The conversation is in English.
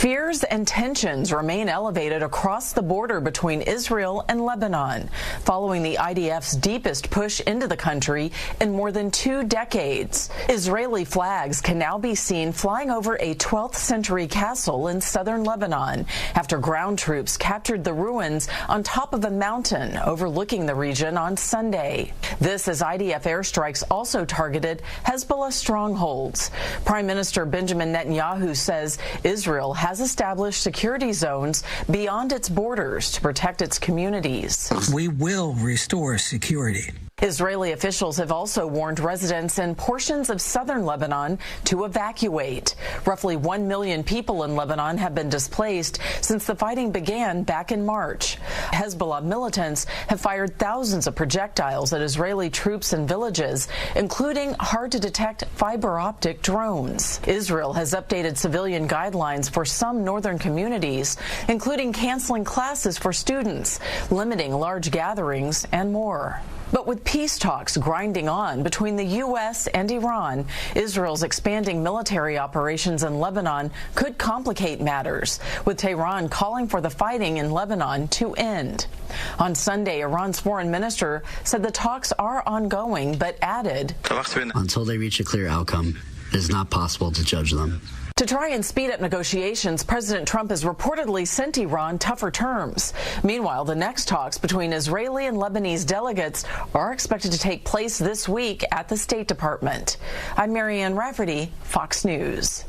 Fears and tensions remain elevated across the border between Israel and Lebanon, following the IDF's deepest push into the country in more than 2 decades. Israeli flags can now be seen flying over a 12th century castle in southern Lebanon after ground troops captured the ruins on top of a mountain overlooking the region on Sunday. This as IDF airstrikes also targeted Hezbollah strongholds. Prime Minister Benjamin Netanyahu says Israel has established security zones beyond its borders to protect its communities. We will restore security. Israeli officials have also warned residents in portions of southern Lebanon to evacuate. Roughly 1 million people in Lebanon have been displaced since the fighting began back in March. Hezbollah militants have fired thousands of projectiles at Israeli troops and villages, including hard-to-detect fiber-optic drones. Israel has updated civilian guidelines for some northern communities, including canceling classes for students, limiting large gatherings, and more. But with peace talks grinding on between the U.S. and Iran, Israel's expanding military operations in Lebanon could complicate matters, with Tehran calling for the fighting in Lebanon to end. On Sunday, Iran's foreign minister said the talks are ongoing, but added, "Until they reach a clear outcome, it is not possible to judge them." To try and speed up negotiations, President Trump has reportedly sent Iran tougher terms. Meanwhile, the next talks between Israeli and Lebanese delegates are expected to take place this week at the State Department. I'm Marianne Rafferty, Fox News.